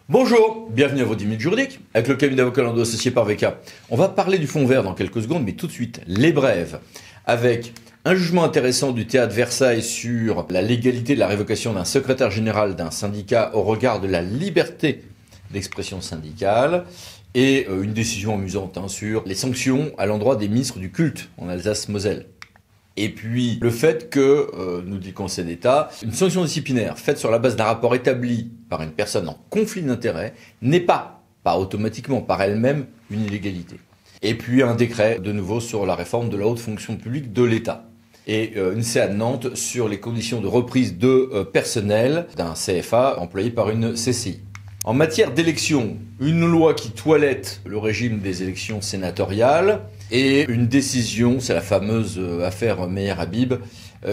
Bonjour, bienvenue à vos 10 minutes juridiques, avec le cabinet d'avocats Lando associé par VK. On va parler du fonds vert dans quelques secondes, mais tout de suite, les brèves, avec un jugement intéressant du théâtre Versailles sur la légalité de la révocation d'un secrétaire général d'un syndicat au regard de la liberté d'expression syndicale, et une décision amusante sur les sanctions à l'endroit des ministres du culte en Alsace-Moselle. Et puis le fait que, nous dit le Conseil d'État, une sanction disciplinaire faite sur la base d'un rapport établi par une personne en conflit d'intérêts n'est pas automatiquement par elle-même une illégalité. Et puis un décret de nouveau sur la réforme de la haute fonction publique de l'État. Et une CA de Nantes sur les conditions de reprise de personnel d'un CFA employé par une CCI. En matière d'élections, une loi qui toilette le régime des élections sénatoriales et une décision, c'est la fameuse affaire Meyer-Habib,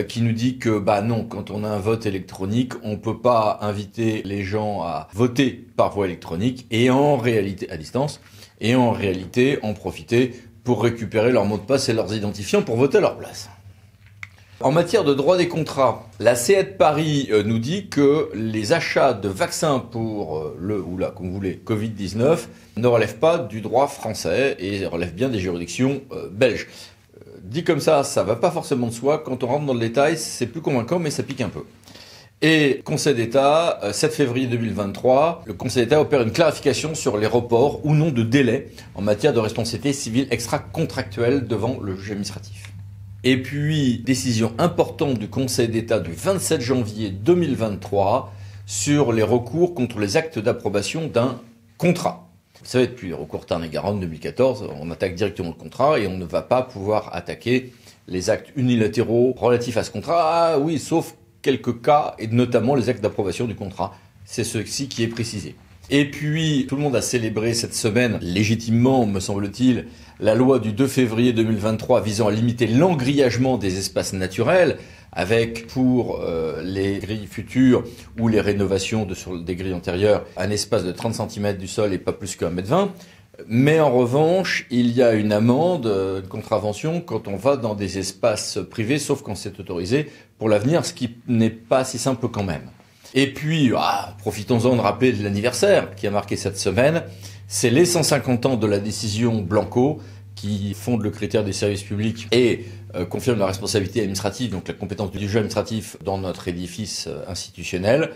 qui nous dit que non, quand on a un vote électronique, on peut pas inviter les gens à voter par voie électronique et en réalité à distance, et en réalité en profiter pour récupérer leur mot de passe et leurs identifiants pour voter à leur place. En matière de droit des contrats, la CA de Paris nous dit que les achats de vaccins pour comme vous voulez, Covid-19 ne relèvent pas du droit français et relèvent bien des juridictions belges. Dit comme ça va pas forcément de soi. Quand on rentre dans le détail, c'est plus convaincant, mais ça pique un peu. Et Conseil d'État, 7 février 2023, le Conseil d'État opère une clarification sur les reports ou non de délai en matière de responsabilité civile extra-contractuelle devant le juge administratif. Et puis, décision importante du Conseil d'État du 27 janvier 2023 sur les recours contre les actes d'approbation d'un contrat. Vous savez, depuis le recours Tarn-et-Garonne 2014, on attaque directement le contrat et on ne va pas pouvoir attaquer les actes unilatéraux relatifs à ce contrat. Ah oui, sauf quelques cas, et notamment les actes d'approbation du contrat. C'est ceci qui est précisé. Et puis, tout le monde a célébré cette semaine, légitimement, me semble-t-il, la loi du 2 février 2023 visant à limiter l'engrillagement des espaces naturels, avec pour les grilles futures ou les rénovations sur des grilles antérieures, un espace de 30 cm du sol et pas plus qu'1,20 m. Mais en revanche, il y a une amende, une contravention, quand on va dans des espaces privés, sauf quand c'est autorisé pour l'avenir, ce qui n'est pas si simple quand même. Et puis, profitons-en de rappeler l'anniversaire qui a marqué cette semaine. C'est les 150 ans de la décision Blanco qui fonde le critère des services publics et confirme la responsabilité administrative, donc la compétence du juge administratif dans notre édifice institutionnel.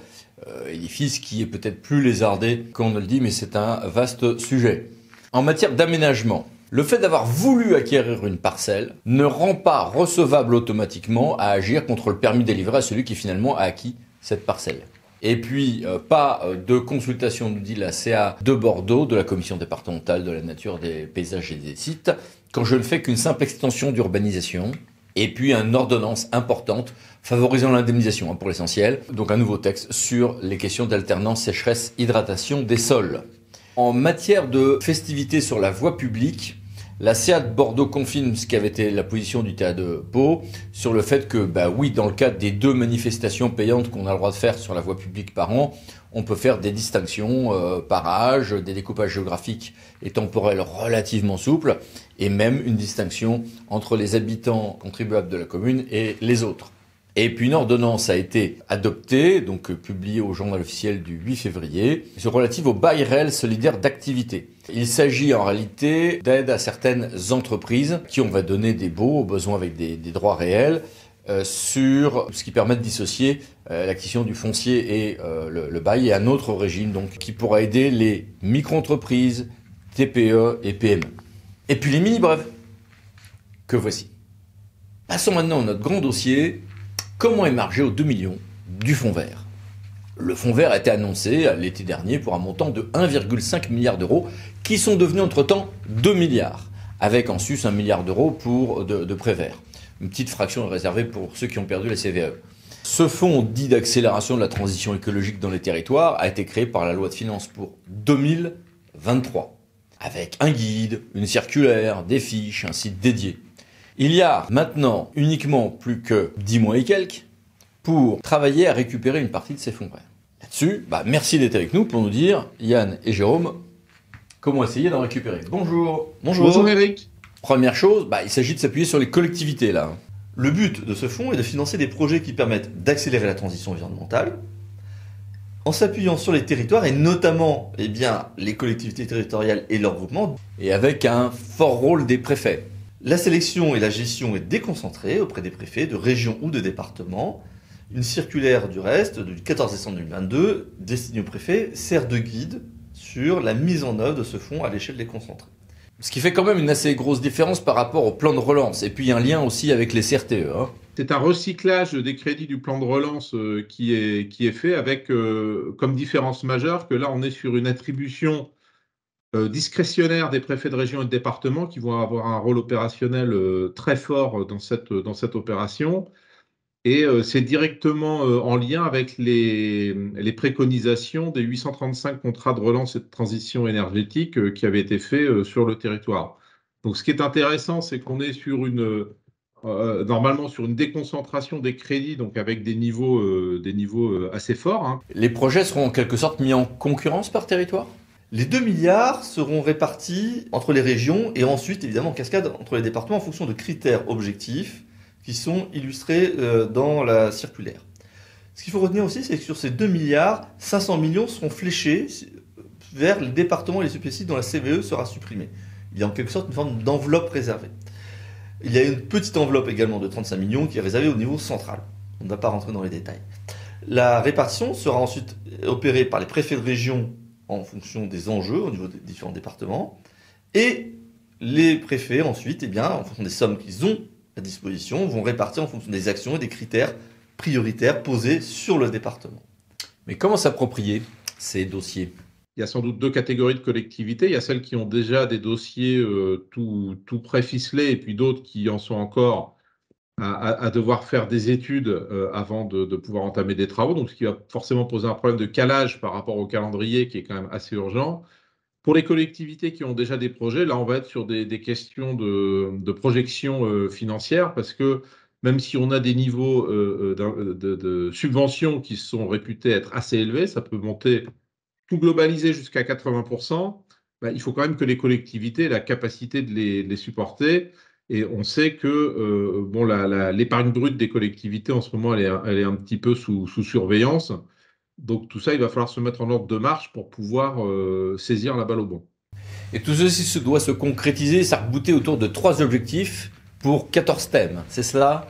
Édifice qui est peut-être plus lézardé qu'on ne le dit, mais c'est un vaste sujet. En matière d'aménagement, le fait d'avoir voulu acquérir une parcelle ne rend pas recevable automatiquement à agir contre le permis délivré à celui qui finalement a acquis cette parcelle. Et puis, pas de consultation, nous dit la CA de Bordeaux, de la Commission départementale de la nature, des paysages et des sites, quand je ne fais qu'une simple extension d'urbanisation. Et puis, une ordonnance importante favorisant l'indemnisation, pour l'essentiel. Donc, un nouveau texte sur les questions d'alternance sécheresse-hydratation des sols. En matière de festivités sur la voie publique, la CA de Bordeaux confirme ce qui avait été la position du théâtre de Pau sur le fait que, oui, dans le cadre des 2 manifestations payantes qu'on a le droit de faire sur la voie publique par an, on peut faire des distinctions par âge, des découpages géographiques et temporels relativement souples, et même une distinction entre les habitants contribuables de la commune et les autres. Et puis une ordonnance a été adoptée, donc publiée au journal officiel du 8 février, relative au bail réel solidaire d'activité. Il s'agit en réalité d'aide à certaines entreprises qui on va donner des baux, au besoin avec des droits réels, sur ce qui permet de dissocier l'acquisition du foncier et le bail, et un autre régime donc qui pourra aider les micro-entreprises, TPE et PME. Et puis les mini-brèves, que voici. Passons maintenant à notre grand dossier. Comment émarger aux 2 millions du fonds vert? Le fonds vert a été annoncé l'été dernier pour un montant de 1,5 milliard d'euros qui sont devenus entre-temps 2 milliards, avec en sus 1 milliard d'euros de prêts verts. Une petite fraction réservée pour ceux qui ont perdu la CVAE. Ce fonds dit d'accélération de la transition écologique dans les territoires a été créé par la loi de finances pour 2023, avec un guide, une circulaire, des fiches, un site dédié. Il y a maintenant uniquement plus que 10 mois et quelques pour travailler à récupérer une partie de ces fonds verts. Là-dessus, merci d'être avec nous pour nous dire, Yann et Jérôme, comment essayer d'en récupérer. Bonjour. Bonjour Eric. Première chose, il s'agit de s'appuyer sur les collectivités là. Le but de ce fonds est de financer des projets qui permettent d'accélérer la transition environnementale, en s'appuyant sur les territoires et notamment les collectivités territoriales et leurs groupements, et avec un fort rôle des préfets. La sélection et la gestion est déconcentrée auprès des préfets de régions ou de départements. Une circulaire du reste, du 14 décembre 2022, destinée aux préfets, sert de guide sur la mise en œuvre de ce fonds à l'échelle déconcentrée. Ce qui fait quand même une assez grosse différence par rapport au plan de relance. Et puis un lien aussi avec les CRTE. C'est un recyclage des crédits du plan de relance qui est fait avec comme différence majeure que là, on est sur une attribution discrétionnaire des préfets de région et de département qui vont avoir un rôle opérationnel très fort dans cette opération. Et c'est directement en lien avec les préconisations des 835 contrats de relance et de transition énergétique qui avaient été faits sur le territoire. Donc ce qui est intéressant, c'est qu'on est sur normalement sur une déconcentration des crédits, donc avec des niveaux assez forts. Les projets seront en quelque sorte mis en concurrence par territoire ? Les 2 milliards seront répartis entre les régions et ensuite, évidemment, en cascade entre les départements en fonction de critères objectifs qui sont illustrés dans la circulaire. Ce qu'il faut retenir aussi, c'est que sur ces 2 milliards, 500 millions seront fléchés vers les départements et les EPCI dont la CVE sera supprimée. Il y a en quelque sorte une forme d'enveloppe réservée. Il y a une petite enveloppe également de 35 millions qui est réservée au niveau central. On ne va pas rentrer dans les détails. La répartition sera ensuite opérée par les préfets de région en fonction des enjeux au niveau des différents départements. Et les préfets ensuite, en fonction des sommes qu'ils ont à disposition, vont répartir en fonction des actions et des critères prioritaires posés sur le département. Mais comment s'approprier ces dossiers ? Il y a sans doute 2 catégories de collectivités. Il y a celles qui ont déjà des dossiers tout pré-ficelés et puis d'autres qui en sont encore à devoir faire des études avant de pouvoir entamer des travaux. Donc, ce qui va forcément poser un problème de calage par rapport au calendrier qui est quand même assez urgent. Pour les collectivités qui ont déjà des projets, là, on va être sur des questions de projection financière parce que même si on a des niveaux de subventions qui sont réputés être assez élevés, ça peut monter tout globalisé jusqu'à 80%, il faut quand même que les collectivités aient la capacité de les supporter. Et on sait que l'épargne brute des collectivités, en ce moment, elle est un petit peu sous surveillance. Donc tout ça, il va falloir se mettre en ordre de marche pour pouvoir saisir la balle au bon. Et tout ceci doit se concrétiser, s'arc-bouter autour de 3 objectifs pour 14 thèmes. C'est cela ?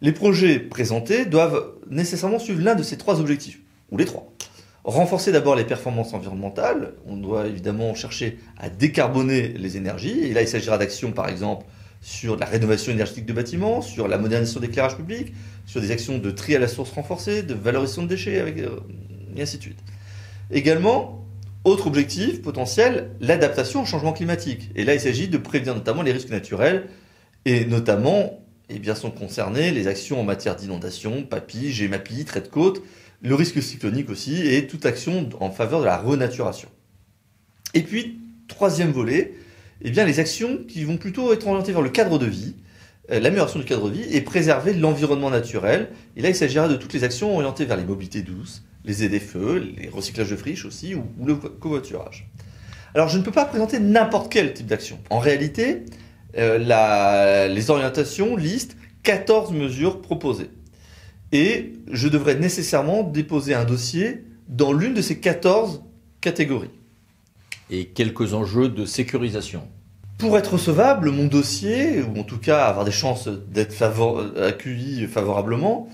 Les projets présentés doivent nécessairement suivre l'un de ces 3 objectifs, ou les 3. Renforcer d'abord les performances environnementales. On doit évidemment chercher à décarboner les énergies. Et là, il s'agira d'actions, par exemple, sur la rénovation énergétique de bâtiments, sur la modernisation de l'éclairage public, sur des actions de tri à la source renforcée, de valorisation de déchets, et ainsi de suite. Également, autre objectif potentiel, l'adaptation au changement climatique. Et là, il s'agit de prévenir notamment les risques naturels, et notamment, sont concernées les actions en matière d'inondation, PAPI, GEMAPI, trait de côte, le risque cyclonique aussi, et toute action en faveur de la renaturation. Et puis, 3e volet, les actions qui vont plutôt être orientées vers le cadre de vie, l'amélioration du cadre de vie et préserver l'environnement naturel. Et là, il s'agira de toutes les actions orientées vers les mobilités douces, les ZFE, les recyclages de friches aussi, ou le covoiturage. Alors, je ne peux pas présenter n'importe quel type d'action. En réalité, les orientations listent 14 mesures proposées. Et je devrais nécessairement déposer un dossier dans l'une de ces 14 catégories. Et quelques enjeux de sécurisation. Pour être recevable, mon dossier, ou en tout cas avoir des chances d'être accueilli favorablement,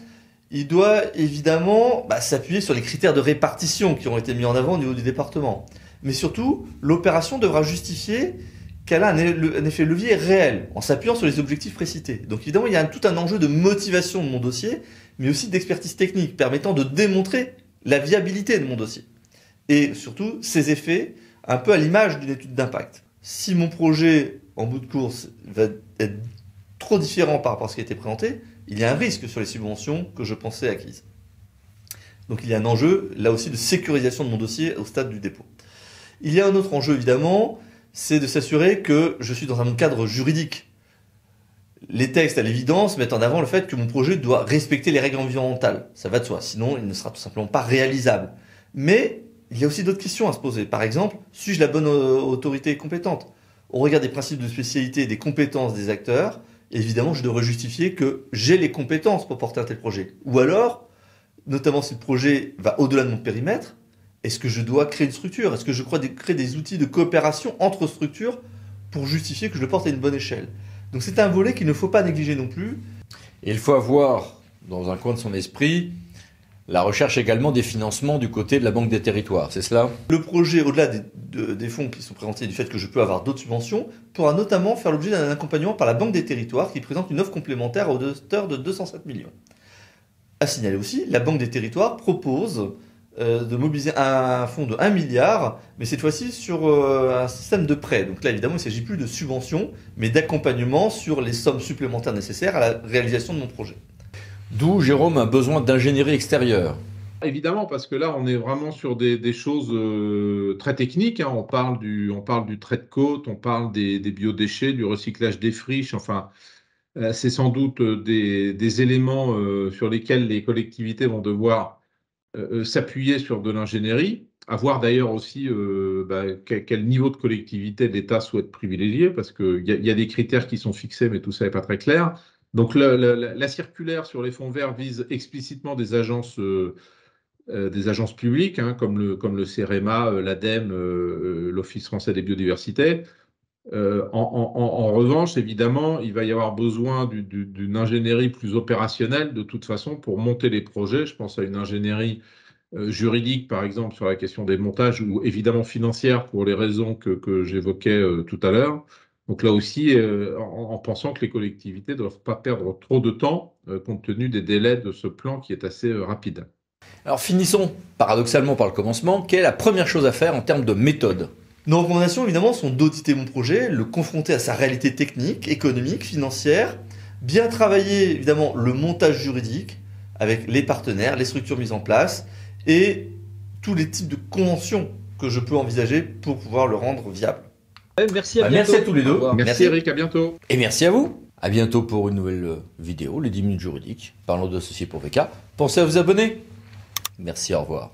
il doit évidemment s'appuyer sur les critères de répartition qui ont été mis en avant au niveau du département. Mais surtout, l'opération devra justifier qu'elle a un effet levier réel, en s'appuyant sur les objectifs précités. Donc évidemment, il y a tout un enjeu de motivation de mon dossier, mais aussi d'expertise technique, permettant de démontrer la viabilité de mon dossier. Et surtout, ses effets, un peu à l'image d'une étude d'impact. Si mon projet, en bout de course, va être trop différent par rapport à ce qui a été présenté, il y a un risque sur les subventions que je pensais acquises. Donc il y a un enjeu, là aussi, de sécurisation de mon dossier au stade du dépôt. Il y a un autre enjeu, évidemment, c'est de s'assurer que je suis dans un cadre juridique. Les textes, à l'évidence, mettent en avant le fait que mon projet doit respecter les règles environnementales. Ça va de soi, sinon il ne sera tout simplement pas réalisable. Mais il y a aussi d'autres questions à se poser. Par exemple, suis-je la bonne autorité compétente ? On regarde des principes de spécialité et des compétences des acteurs. Et évidemment, je devrais justifier que j'ai les compétences pour porter un tel projet. Ou alors, notamment si le projet va au-delà de mon périmètre, est-ce que je dois créer une structure? Est-ce que je crois créer des outils de coopération entre structures pour justifier que je le porte à une bonne échelle? Donc c'est un volet qu'il ne faut pas négliger non plus. Et il faut avoir, dans un coin de son esprit, la recherche également des financements du côté de la Banque des Territoires, c'est cela? Le projet, au-delà des fonds qui sont présentés, du fait que je peux avoir d'autres subventions, pourra notamment faire l'objet d'un accompagnement par la Banque des Territoires qui présente une offre complémentaire à hauteur de 207 millions. À signaler aussi, la Banque des Territoires propose de mobiliser un fonds de 1 milliard, mais cette fois-ci sur un système de prêt. Donc là, évidemment, il ne s'agit plus de subventions, mais d'accompagnement sur les sommes supplémentaires nécessaires à la réalisation de mon projet. D'où, Jérôme, un besoin d'ingénierie extérieure. Évidemment, parce que là, on est vraiment sur des choses très techniques, hein. On parle du trait de côte, on parle des biodéchets, du recyclage des friches. Enfin, c'est sans doute des éléments sur lesquels les collectivités vont devoir s'appuyer sur de l'ingénierie, à voir d'ailleurs aussi quel niveau de collectivité l'État souhaite privilégier, parce qu'il y a des critères qui sont fixés, mais tout ça n'est pas très clair. Donc la circulaire sur les fonds verts vise explicitement des agences publiques, hein, comme le CEREMA, l'ADEME, l'Office français des biodiversités. En revanche, évidemment, il va y avoir besoin d'une ingénierie plus opérationnelle de toute façon pour monter les projets. Je pense à une ingénierie juridique, par exemple, sur la question des montages, ou évidemment financière pour les raisons que j'évoquais tout à l'heure. Donc là aussi, en pensant que les collectivités ne doivent pas perdre trop de temps compte tenu des délais de ce plan qui est assez rapide. Alors finissons paradoxalement par le commencement. Quelle est la première chose à faire en termes de méthode? Nos recommandations, évidemment, sont d'auditer mon projet, le confronter à sa réalité technique, économique, financière, bien travailler, évidemment, le montage juridique avec les partenaires, les structures mises en place et tous les types de conventions que je peux envisager pour pouvoir le rendre viable. Merci à Merci à tous les deux. Merci Eric, à bientôt. Et merci à vous. À bientôt pour une nouvelle vidéo, les 10 minutes juridiques, parlons d'associés pour VK. Pensez à vous abonner. Merci, au revoir.